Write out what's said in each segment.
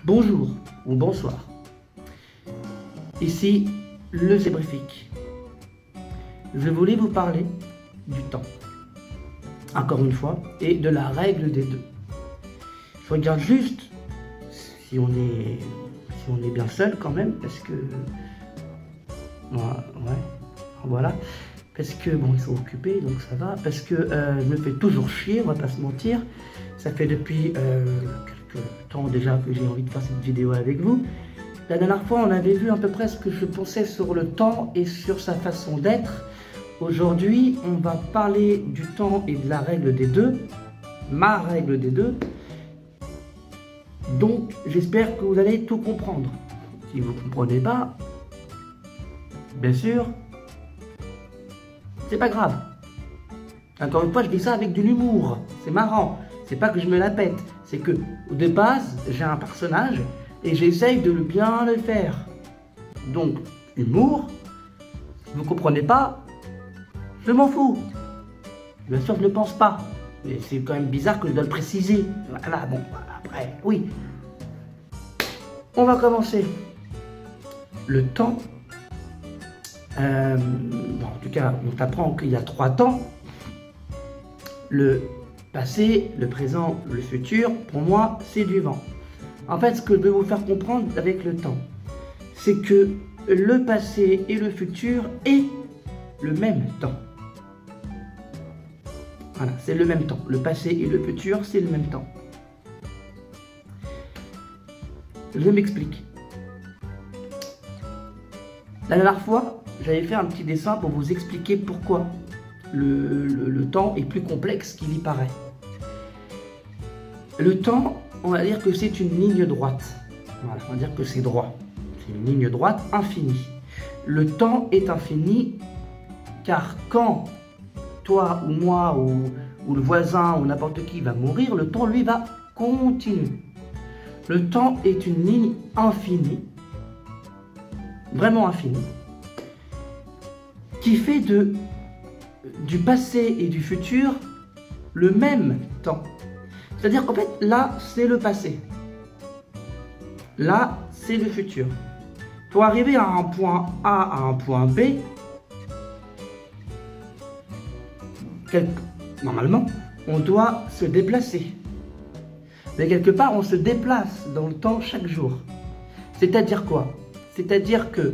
Bonjour ou bonsoir. Ici le Zébrifique. Je voulais vous parler du temps, encore une fois, et de la règle des deux. Je regarde juste si on est bien seul quand même, parce que voilà, parce que bon, ils sont occupés, donc ça va, parce que je me fais toujours chier, on va pas se mentir. Ça fait depuis quelques temps déjà que j'ai envie de faire cette vidéo avec vous. La dernière fois, on avait vu à peu près ce que je pensais sur le temps et sur sa façon d'être. Aujourd'hui, on va parler du temps et de la règle des deux, ma règle des deux. Donc, j'espère que vous allez tout comprendre. Si vous ne comprenez pas, bien sûr, c'est pas grave. Encore une fois, je dis ça avec de l'humour. C'est marrant. C'est pas que je me la pète. C'est que, de base, j'ai un personnage et j'essaye de bien le faire. Donc, humour. Si vous ne comprenez pas, je m'en fous. Bien sûr, je ne pense pas. Mais c'est quand même bizarre que je dois le préciser. Voilà, bon, après, oui. On va commencer. Le temps. En tout cas, on t'apprend qu'il y a 3 temps. Le passé, le présent, le futur. Pour moi, c'est du vent. En fait, ce que je veux vous faire comprendre avec le temps, c'est que le passé et le futur est le même temps. Voilà, c'est le même temps. Le passé et le futur, c'est le même temps. Je m'explique. La dernière fois, j'avais fait un petit dessin pour vous expliquer pourquoi le temps est plus complexe qu'il y paraît. Le temps, on va dire que c'est une ligne droite. Voilà, on va dire que c'est droit. C'est une ligne droite infinie. Le temps est infini car quand toi ou moi ou le voisin ou n'importe qui va mourir, le temps lui va continuer. Le temps est une ligne infinie, vraiment infinie, qui fait du passé et du futur le même temps. C'est-à-dire qu'en fait, là, c'est le passé. Là, c'est le futur. Pour arriver à un point A à un point B, normalement, on doit se déplacer. Mais quelque part, on se déplace dans le temps chaque jour. C'est-à-dire quoi? C'est-à-dire que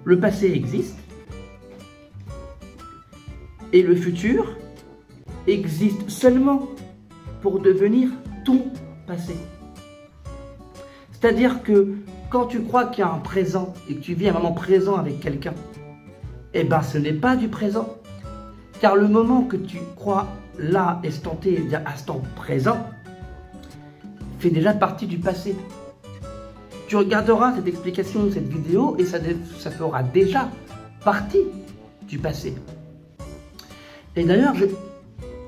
le passé existe et le futur existe seulement pour devenir ton passé. C'est-à-dire que quand tu crois qu'il y a un présent et que tu vis un moment présent avec quelqu'un, eh bien ce n'est pas du présent. Car le moment que tu crois là, instant T, instant présent, fait déjà partie du passé. Tu regarderas cette explication de cette vidéo et ça fera déjà partie du passé. Et d'ailleurs,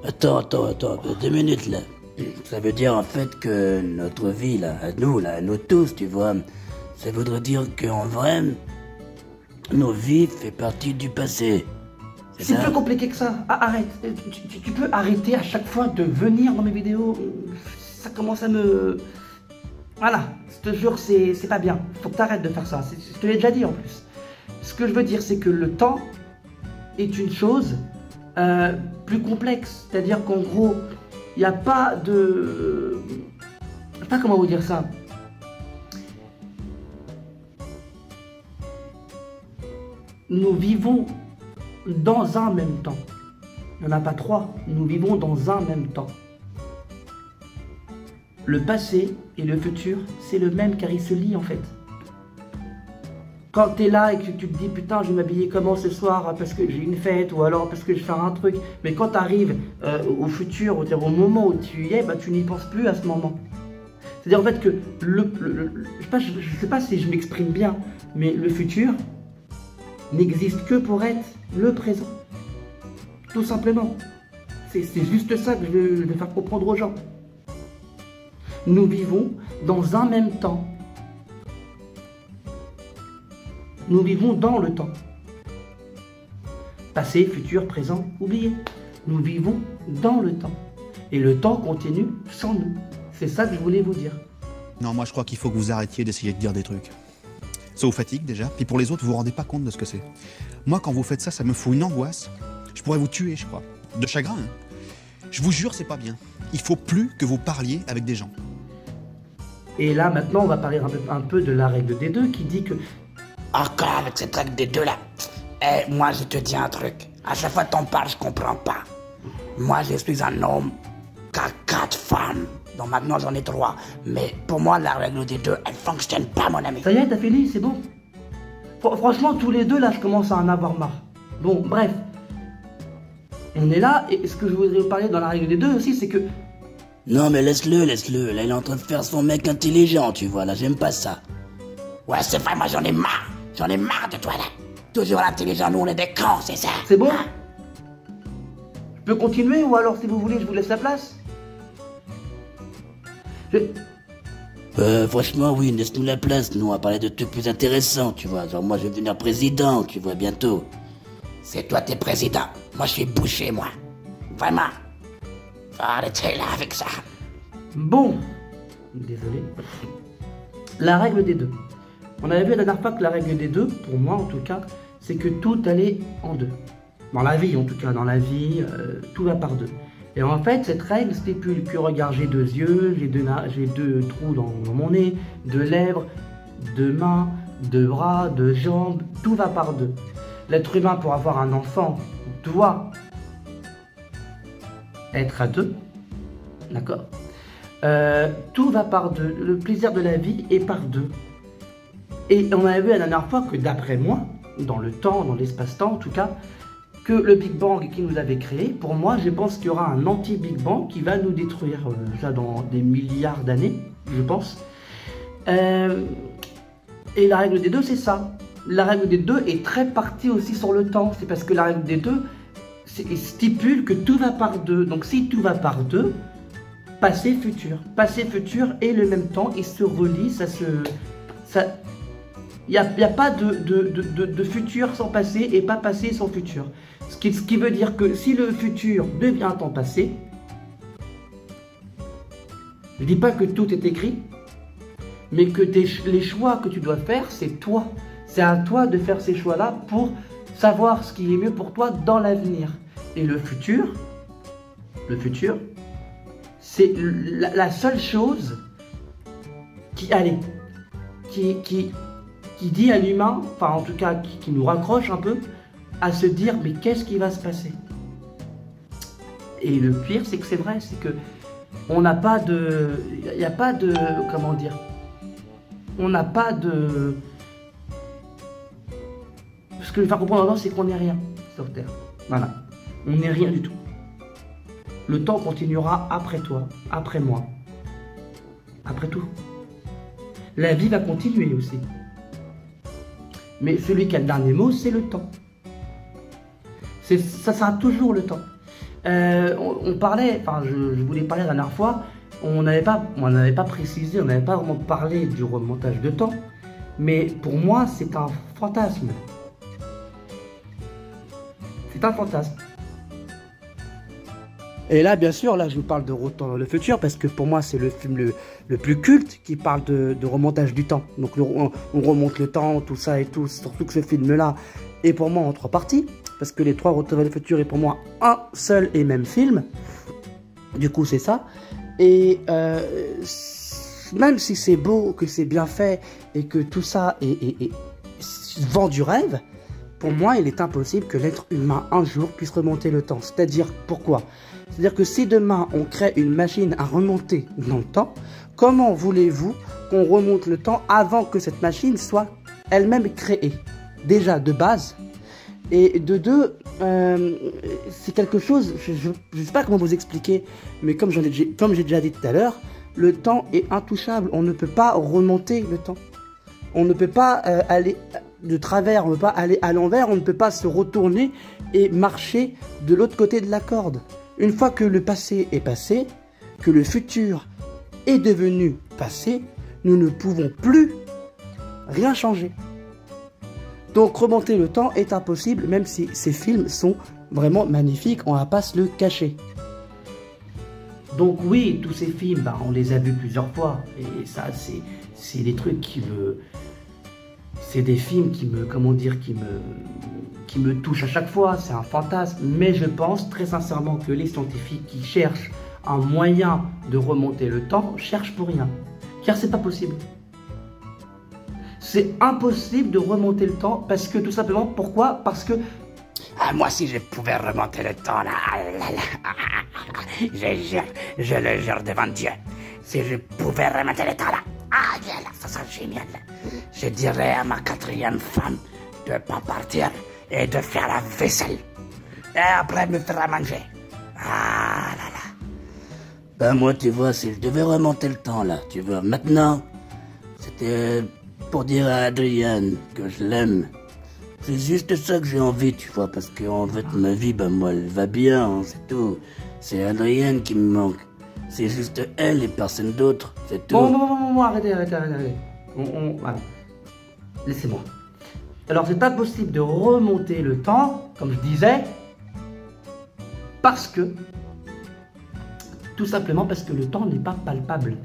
Attends, 2 minutes là. Ça veut dire en fait que notre vie là, à nous tous, tu vois, ça voudrait dire qu'en vrai, nos vies fait partie du passé. C'est plus compliqué que ça. Ah, arrête. Tu peux arrêter à chaque fois de venir dans mes vidéos. Ça commence à me... Voilà, je te jure, c'est pas bien. Faut que tu arrêtes de faire ça. Je te l'ai déjà dit en plus. Ce que je veux dire, c'est que le temps est une chose plus complexe. C'est-à-dire qu'en gros, il n'y a pas de... Je sais pas comment vous dire ça. Nous vivons dans un même temps. Il n'y en a pas 3. Nous vivons dans un même temps. Le passé et le futur, c'est le même car ils se lient en fait. Quand tu es là et que tu te dis putain je vais m'habiller comment ce soir parce que j'ai une fête ou alors parce que je vais faire un truc, mais quand tu arrives au futur, au moment où tu y es, bah, tu n'y penses plus à ce moment. C'est-à-dire en fait que je sais pas si je m'exprime bien, mais le futur n'existe que pour être le présent. Tout simplement. C'est juste ça que je veux faire comprendre aux gens. Nous vivons dans un même temps. Nous vivons dans le temps. Passé, futur, présent, oubliez. Nous vivons dans le temps. Et le temps continue sans nous. C'est ça que je voulais vous dire. Non, moi je crois qu'il faut que vous arrêtiez d'essayer de dire des trucs. Ça vous fatigue déjà, puis pour les autres, vous vous rendez pas compte de ce que c'est. Moi, quand vous faites ça, ça me fout une angoisse. Je pourrais vous tuer, je crois. De chagrin, hein. Je vous jure, c'est pas bien. Il faut plus que vous parliez avec des gens. Et là, maintenant, on va parler un peu de la règle des deux qui dit que... Encore avec cette règle des deux là. Eh, moi je te dis un truc. À chaque fois que t'en parles, je comprends pas. Moi je suis un homme qui a 4 femmes. Donc maintenant j'en ai 3. Mais pour moi la règle des deux, elle fonctionne pas mon ami. Ça y est, t'as fini, c'est bon. Franchement, tous les deux, là, je commence à en avoir marre. Bon, bref. On est là, et ce que je voudrais vous parler dans la règle des deux aussi, c'est que... Non mais laisse-le. Là il est en train de faire son mec intelligent, tu vois, là j'aime pas ça. Ouais c'est vrai, moi j'en ai marre. J'en ai marre de toi là. Toujours intelligent, nous on est des cons, c'est ça. C'est bon? Je peux continuer, ou alors si vous voulez, je vous laisse la place? Franchement oui, laisse-nous la place, nous on va parler de trucs plus intéressants, tu vois. Genre moi je vais devenir président, tu vois, bientôt. C'est toi t'es président, moi je suis boucher moi. Vraiment. Arrêtez là avec ça. Bon. Désolé. La règle des deux. On avait vu la dernière fois que la règle des deux, pour moi en tout cas, c'est que tout allait en deux. Dans la vie en tout cas, dans la vie, tout va par deux. Et en fait, cette règle stipule que regarde, j'ai 2 yeux, j'ai 2 trous dans mon nez, 2 lèvres, 2 mains, 2 bras, 2 jambes, tout va par deux. L'être humain, pour avoir un enfant, doit être à 2, d'accord? Tout va par deux, le plaisir de la vie est par deux. Et on avait vu la dernière fois que d'après moi, dans le temps, dans l'espace-temps en tout cas, que le Big Bang qui nous avait créé, pour moi je pense qu'il y aura un anti-Big Bang qui va nous détruire ça dans des milliards d'années, je pense. Et la règle des deux c'est ça. La règle des deux est très partie aussi sur le temps, c'est parce que la règle des deux stipule que tout va par deux. Donc si tout va par deux, passé, futur et le même temps, ils se relient, il n'y a pas de futur sans passé et pas passé sans futur. Ce qui veut dire que si le futur devient temps passé, je ne dis pas que tout est écrit, mais que les choix que tu dois faire, c'est toi. C'est à toi de faire ces choix-là pour savoir ce qui est mieux pour toi dans l'avenir. Et le futur, c'est la seule chose qui dit à l'humain, enfin en tout cas qui nous raccroche un peu, à se dire mais qu'est-ce qui va se passer? Et le pire c'est que c'est vrai, c'est que on n'a pas de... Il n'y a pas de... Comment dire? On n'a pas de... Ce que je veux faire comprendre maintenant, c'est qu'on n'est rien sur Terre. Voilà. On n'est rien du tout. Le temps continuera après toi, après moi. Après tout. La vie va continuer aussi. Mais celui qui a le dernier mot, c'est le temps. Ça sera toujours le temps. On parlait, enfin je voulais parler la dernière fois, on n'avait pas précisé, on n'avait pas vraiment parlé du remontage de temps, mais pour moi c'est un fantasme. C'est un fantasme. Et là, bien sûr, là je vous parle de Retour dans le futur parce que pour moi c'est le film le plus culte qui parle de remontage du temps. Donc on remonte le temps, tout ça et tout, surtout que ce film-là est pour moi en 3 parties. Parce que les 3 Retour vers le futur est pour moi un seul et même film. Du coup c'est ça. Et même si c'est beau, que c'est bien fait et que tout ça vend du rêve, pour moi il est impossible que l'être humain un jour puisse remonter le temps. C'est-à-dire pourquoi? C'est-à-dire que si demain on crée une machine à remonter dans le temps, comment voulez-vous qu'on remonte le temps avant que cette machine soit elle-même créée? Déjà de base. Et de deux, c'est quelque chose, je ne sais pas comment vous expliquer, mais comme j'ai déjà dit tout à l'heure, le temps est intouchable, on ne peut pas remonter le temps. On ne peut pas aller de travers, on ne peut pas aller à l'envers, on ne peut pas se retourner et marcher de l'autre côté de la corde. Une fois que le passé est passé, que le futur est devenu passé, nous ne pouvons plus rien changer. Donc remonter le temps est impossible, même si ces films sont vraiment magnifiques, on ne va pas se le cacher. Donc oui, tous ces films, bah, on les a vus plusieurs fois. Et ça, c'est des trucs qui me... C'est des films qui me... Comment dire, qui me touchent à chaque fois. C'est un fantasme. Mais je pense très sincèrement que les scientifiques qui cherchent un moyen de remonter le temps cherchent pour rien. Car c'est pas possible. C'est impossible de remonter le temps parce que tout simplement, pourquoi? Parce que... Ah, moi, si je pouvais remonter le temps, là, je le jure devant Dieu. Si je pouvais remonter le temps, là, ça serait génial. Je dirais à ma 4e femme de ne pas partir et de faire la vaisselle. Et après, me faire à manger. Ah là là. Ben, moi, tu vois, si je devais remonter le temps, là, tu vois, maintenant, c'était pour dire à Adrienne que je l'aime. C'est juste ça que j'ai envie, tu vois, parce qu'en fait, ma vie, ben moi, elle va bien, hein, c'est tout. C'est Adrienne qui me manque. C'est juste elle et personne d'autre, c'est tout. Bon, arrêtez. Voilà. Laissez-moi. Alors, c'est pas possible de remonter le temps, comme je disais, parce que... Tout simplement parce que le temps n'est pas palpable.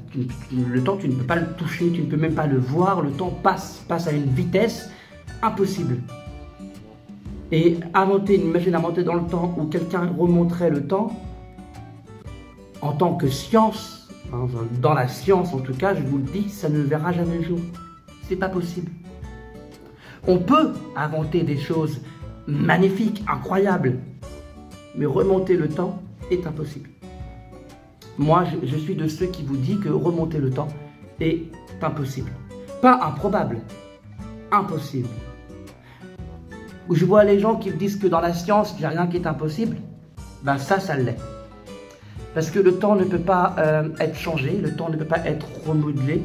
Le temps, tu ne peux pas le toucher, tu ne peux même pas le voir. Le temps passe à une vitesse impossible. Et inventer une machine à monter dans le temps où quelqu'un remonterait le temps, en tant que science, hein, dans la science en tout cas, je vous le dis, ça ne verra jamais le jour. C'est pas possible. On peut inventer des choses magnifiques, incroyables, mais remonter le temps est impossible. Moi, je suis de ceux qui vous disent que remonter le temps est impossible. Pas improbable, impossible. Où je vois les gens qui me disent que dans la science, il n'y a rien qui est impossible, ben ça l'est. Parce que le temps ne peut pas être changé, le temps ne peut pas être remodelé.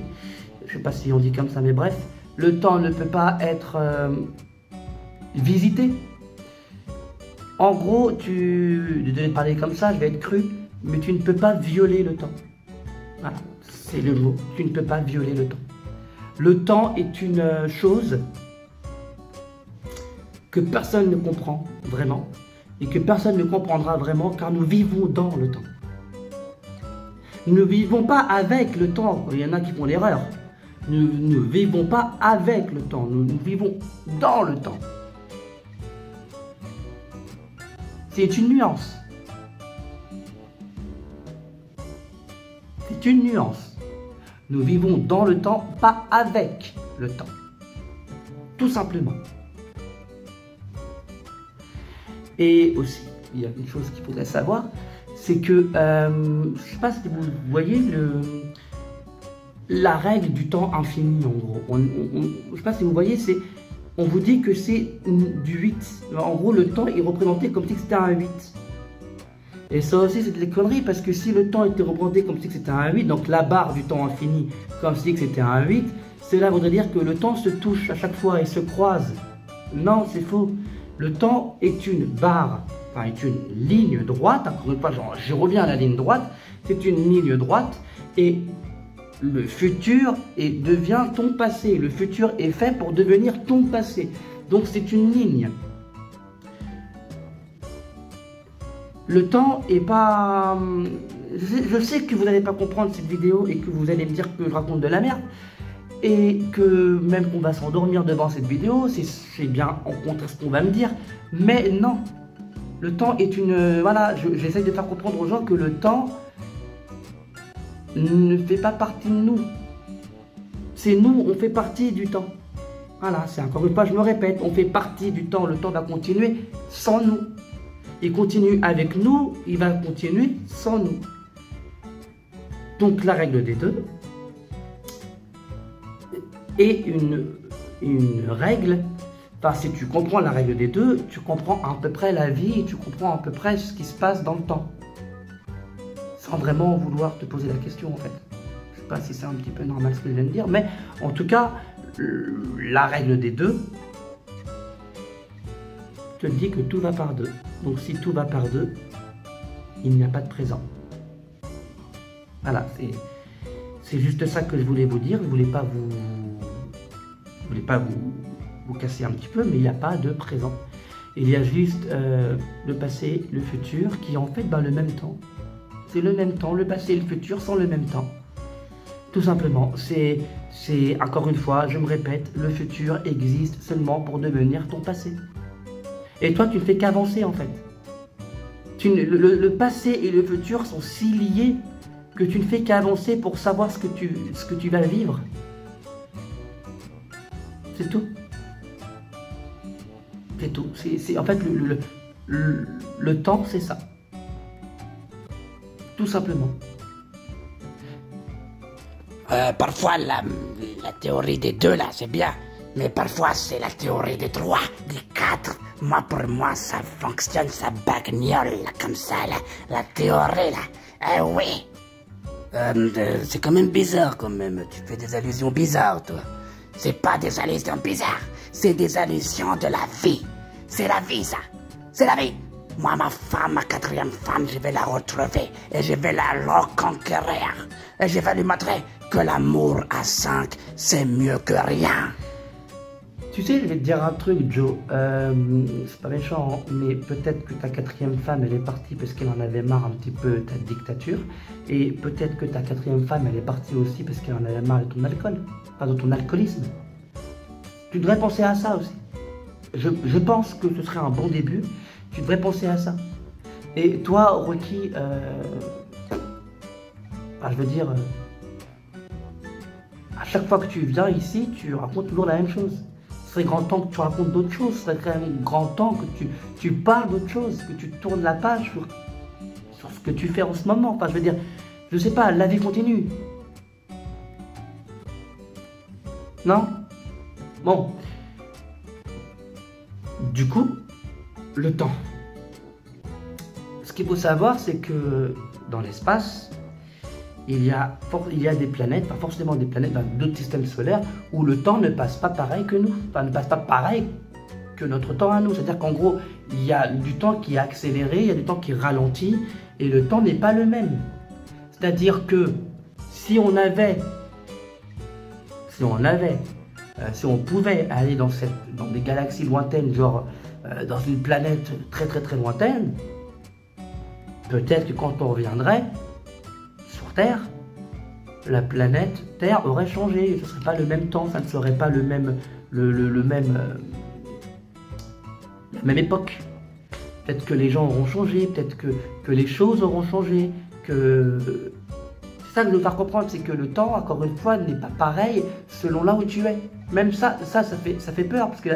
Je ne sais pas si on dit comme ça, mais bref. Le temps ne peut pas être visité. En gros, je devais parler comme ça, je vais être cru, mais tu ne peux pas violer le temps. Voilà, c'est le mot. Tu ne peux pas violer le temps. Le temps est une chose que personne ne comprend vraiment et que personne ne comprendra vraiment car nous vivons dans le temps. Nous ne vivons pas avec le temps. Il y en a qui font l'erreur. Nous ne vivons pas avec le temps. Nous vivons dans le temps. C'est une nuance. C'est une nuance. Nous vivons dans le temps, pas avec le temps. Tout simplement. Et aussi, il y a une chose qu'il faudrait savoir, c'est que, je ne sais pas si vous voyez la règle du temps infini, en gros. Je ne sais pas si vous voyez, on vous dit que c'est du 8. En gros, le temps est représenté comme si c'était un 8. Et ça aussi, c'est des conneries, parce que si le temps était représenté comme si c'était un 8, donc la barre du temps infini, comme si c'était un 8, cela voudrait dire que le temps se touche à chaque fois et se croise. Non, c'est faux. Le temps est une barre, enfin est une ligne droite, encore une fois, je reviens à la ligne droite, c'est une ligne droite, et le futur devient ton passé. Le futur est fait pour devenir ton passé. Donc c'est une ligne. Le temps est pas... Je sais que vous n'allez pas comprendre cette vidéo et que vous allez me dire que je raconte de la merde. Et que même qu'on va s'endormir devant cette vidéo, c'est bien en contre ce qu'on va me dire. Mais non. Le temps est une... Voilà, j'essaie de faire comprendre aux gens que le temps ne fait pas partie de nous. C'est nous, on fait partie du temps. Voilà, c'est encore une fois, je me répète, on fait partie du temps. Le temps va continuer sans nous. Il continue avec nous, il va continuer sans nous. Donc la règle des deux est une règle. Enfin, si tu comprends la règle des deux, tu comprends à peu près la vie et tu comprends à peu près ce qui se passe dans le temps. Sans vraiment vouloir te poser la question en fait. Je ne sais pas si c'est un petit peu normal ce que je viens de dire, mais en tout cas, la règle des deux te dit que tout va par deux. Donc si tout va par deux, il n'y a pas de présent. Voilà, c'est juste ça que je voulais vous dire. Je voulais pas vous casser un petit peu, mais il n'y a pas de présent. Il y a juste le passé, le futur, qui en fait dans le même temps. C'est le même temps. Le passé et le futur sont le même temps. Tout simplement. C'est encore une fois, je me répète, le futur existe seulement pour devenir ton passé. Et toi, tu ne fais qu'avancer en fait. Le passé et le futur sont si liés que tu ne fais qu'avancer pour savoir ce que tu vas vivre. C'est tout. C'est tout. En fait, le temps, c'est ça. Tout simplement. Parfois, la théorie des 2, là, c'est bien. Mais parfois, c'est la théorie des 3, des 4. Moi, pour moi, ça fonctionne, ça bagnole, là, comme ça, là. La théorie, là. Eh oui. C'est quand même bizarre, quand même. Tu fais des allusions bizarres, toi. C'est pas des allusions bizarres. C'est des allusions de la vie. C'est la vie, ça. C'est la vie. Moi, ma femme, ma 4e femme, je vais la retrouver et je vais la reconquérir. Et je vais lui montrer que l'amour à 5, c'est mieux que rien. Tu sais, je vais te dire un truc, Joe. C'est pas méchant, hein, mais peut-être que ta 4e femme, elle est partie parce qu'elle en avait marre un petit peu de ta dictature. Et peut-être que ta 4e femme, elle est partie aussi parce qu'elle en avait marre de ton alcool. Enfin, de ton alcoolisme. Tu devrais penser à ça aussi. Je pense que ce serait un bon début. Tu devrais penser à ça. Et toi, Rocky, je veux dire, à chaque fois que tu viens ici, tu racontes toujours la même chose. Ce serait grand temps que tu racontes d'autres choses. Ce serait quand même grand temps que tu parles d'autres choses, que tu tournes la page sur ce que tu fais en ce moment. Enfin, je veux dire, je sais pas, la vie continue. Non? Bon. Du coup, le temps. Ce qu'il faut savoir, c'est que dans l'espace, il y a des planètes, pas forcément des planètes dans d'autres systèmes solaires, où le temps ne passe pas pareil que nous. Enfin, ne passe pas pareil que notre temps à nous. C'est-à-dire qu'en gros, il y a du temps qui est accéléré, il y a du temps qui ralentit, et le temps n'est pas le même. C'est-à-dire que si on pouvait aller dans des galaxies lointaines, genre dans une planète très très très lointaine, peut-être que quand on reviendrait sur Terre, la planète Terre aurait changé. Ce ne serait pas le même temps, ça ne serait pas la même époque. Peut-être que les gens auront changé, peut-être que les choses auront changé, que... C'est ça que je veux faire comprendre, c'est que le temps, encore une fois, n'est pas pareil selon là où tu es. Même ça fait peur, parce que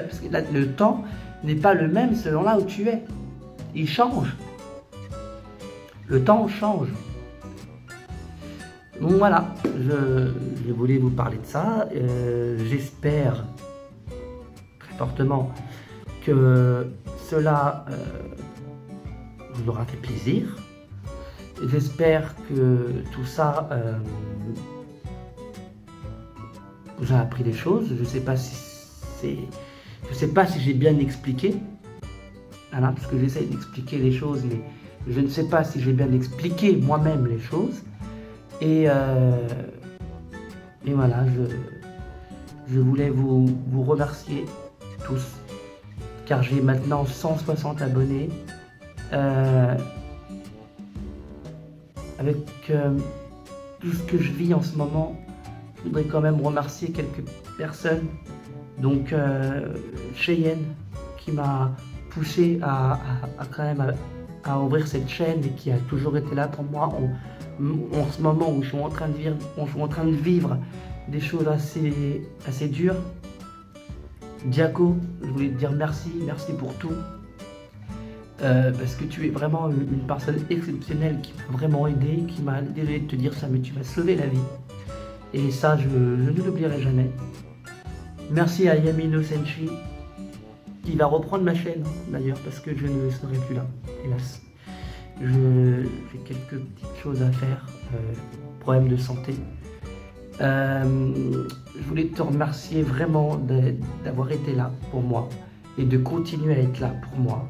le temps n'est pas le même selon là où tu es. Il change. Le temps change. Donc voilà, je voulais vous parler de ça. J'espère très fortement que cela vous aura fait plaisir. J'espère que tout ça vous a appris des choses. Je ne sais pas si j'ai bien expliqué. Voilà, parce que j'essaie d'expliquer les choses, mais je ne sais pas si j'ai bien expliqué moi-même les choses. Et voilà, je voulais vous remercier tous, car j'ai maintenant 160 abonnés. Avec tout ce que je vis en ce moment, je voudrais quand même remercier quelques personnes. Donc Cheyenne, qui m'a poussé à quand même à ouvrir cette chaîne et qui a toujours été là pour moi en ce moment où je suis en train de vivre des choses assez dures. Diaco, je voulais te dire merci pour tout. Parce que tu es vraiment une personne exceptionnelle qui m'a vraiment aidé, qui m'a désolé de te dire ça, mais tu m'as sauvé la vie. Et ça, je ne l'oublierai jamais. Merci à Yamino Senshi, qui va reprendre ma chaîne d'ailleurs, parce que je ne serai plus là, hélas. J'ai quelques petites choses à faire, problème de santé. Je voulais te remercier vraiment d'avoir été là pour moi et de continuer à être là pour moi.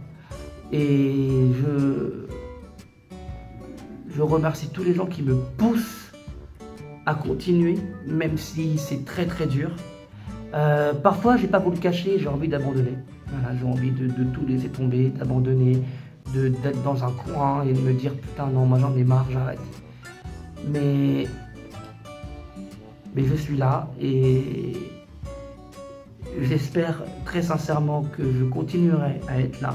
Et je remercie tous les gens qui me poussent à continuer, même si c'est très très dur. Parfois, j'ai pas vous le cacher, j'ai envie d'abandonner. Voilà, j'ai envie de tout laisser tomber, d'abandonner, d'être dans un coin et de me dire putain non, moi j'en ai marre, j'arrête. Mais je suis là et j'espère très sincèrement que je continuerai à être là.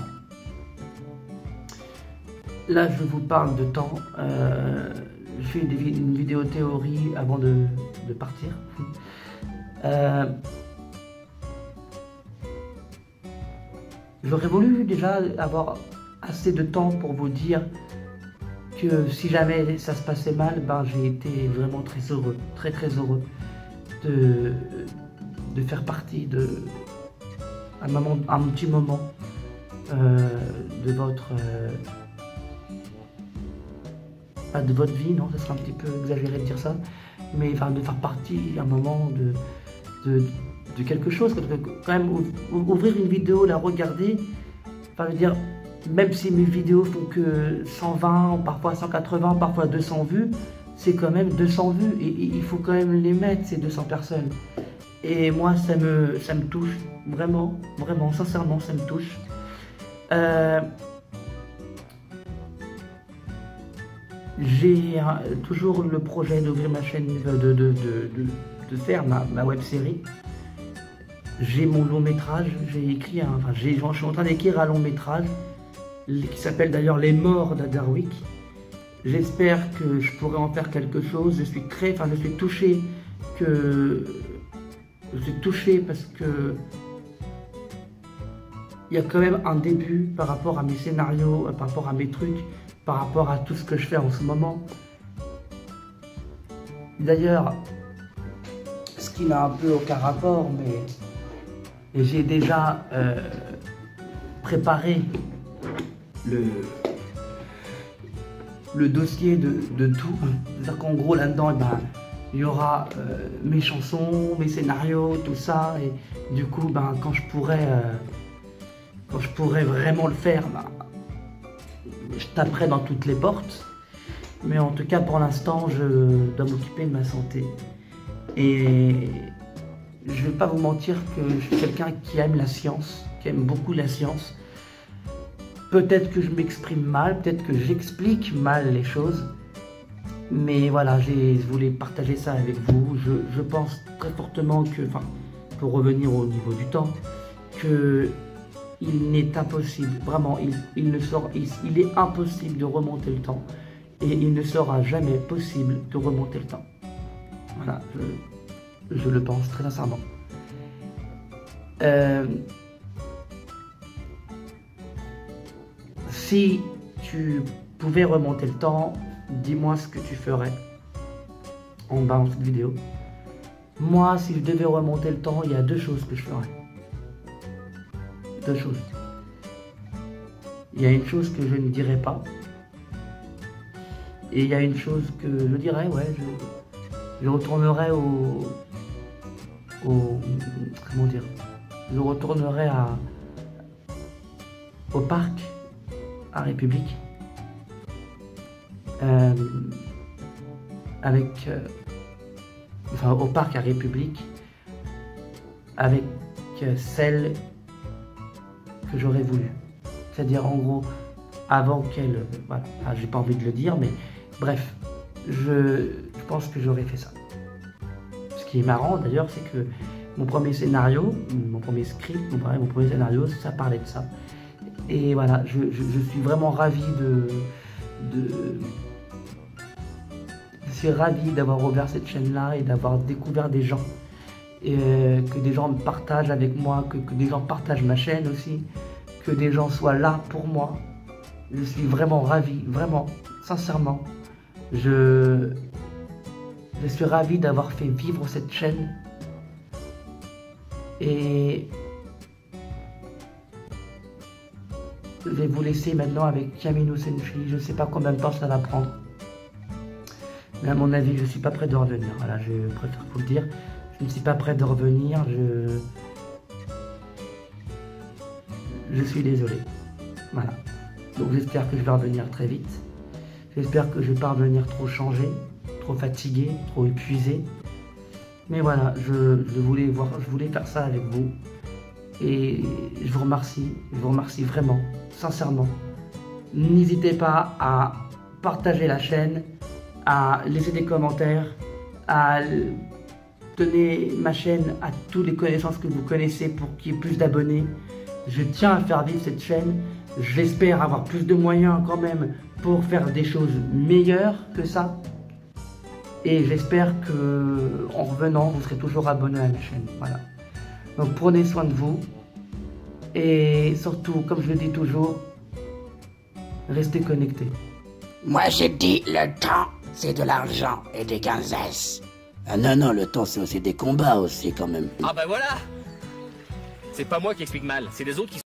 Là, je vous parle de temps. Je fais une vidéo théorie avant de partir. J'aurais voulu déjà avoir assez de temps pour vous dire que si jamais ça se passait mal, ben j'ai été vraiment très heureux, très heureux de faire partie de un petit moment de votre vie, non, ça serait un petit peu exagéré de dire ça, mais enfin de faire partie un moment de quelque chose, quand même ouvrir une vidéo, la regarder, enfin je veux dire, même si mes vidéos font que 120, parfois 180, parfois 200 vues, c'est quand même 200 vues et il faut quand même les mettre, ces 200 personnes. Et moi, ça me touche, vraiment, sincèrement, ça me touche. J'ai toujours le projet d'ouvrir ma chaîne, de faire ma web série. J'ai mon long métrage, j'ai écrit, je suis en train d'écrire un long métrage qui s'appelle d'ailleurs Les Morts d'Adarwick. J'espère que je pourrai en faire quelque chose. Je suis touché parce que il y a quand même un début par rapport à mes scénarios, par rapport à mes trucs, par rapport à tout ce que je fais en ce moment. D'ailleurs, ce qui n'a un peu aucun rapport, mais j'ai déjà préparé le dossier de tout. C'est-à-dire qu'en gros là-dedans, il y aura mes chansons, mes scénarios, tout ça. Et du coup, quand je pourrais vraiment le faire, je taperai dans toutes les portes. Mais en tout cas, pour l'instant, je dois m'occuper de ma santé. Et je ne vais pas vous mentir que je suis quelqu'un qui aime la science, qui aime beaucoup la science. Peut-être que je m'exprime mal, peut-être que j'explique mal les choses. Mais voilà, je voulais partager ça avec vous. Je pense très fortement que, pour revenir au niveau du temps, que il n'est impossible, vraiment, il est impossible de remonter le temps. Et il ne sera jamais possible de remonter le temps. Voilà, je le pense très sincèrement. Si tu pouvais remonter le temps, dis-moi ce que tu ferais en bas en cette vidéo. Moi, si je devais remonter le temps, il y a deux choses que je ferais. Deux choses. Il y a une chose que je ne dirais pas. Et il y a une chose que je dirais, ouais, je retournerai comment dire, je retournerai au parc à République au parc à République avec celle que j'aurais voulu, c'est-à-dire en gros avant qu'elle, voilà, j'ai pas envie de le dire, mais bref, je pense que j'aurais fait ça. Ce qui est marrant d'ailleurs, c'est que mon premier scénario, mon premier script, mon premier scénario, ça parlait de ça. Et voilà, je suis vraiment ravi je suis ravi d'avoir ouvert cette chaîne-là et d'avoir découvert des gens. Et que des gens me partagent avec moi, que des gens partagent ma chaîne aussi, que des gens soient là pour moi. Je suis vraiment ravi, vraiment, sincèrement. Je suis ravi d'avoir fait vivre cette chaîne. Et je vais vous laisser maintenant avec Camino Senshi. Je ne sais pas combien de temps ça va prendre. Mais à mon avis, je ne suis pas prêt de revenir. Voilà, je préfère vous le dire. Je ne suis pas prêt de revenir. Je suis désolé. Voilà. Donc j'espère que je vais revenir très vite. J'espère que je ne vais pas revenir trop changé, trop fatigué, trop épuisé. Mais voilà, je voulais faire ça avec vous. Et je vous remercie vraiment, sincèrement, N'hésitez pas à partager la chaîne, à laisser des commentaires, à donner ma chaîne à toutes les connaissances que vous connaissez pour qu'il y ait plus d'abonnés. Je tiens à faire vivre cette chaîne. J'espère avoir plus de moyens quand même pour faire des choses meilleures que ça. Et j'espère que en revenant, vous serez toujours abonné à la chaîne. Voilà. Donc prenez soin de vous. Et surtout, comme je le dis toujours, restez connectés. Moi j'ai dit le temps, c'est de l'argent et des gonzesses. Ah non, non, le temps c'est aussi des combats aussi quand même. Ah bah voilà. C'est pas moi qui explique mal, c'est les autres qui sont...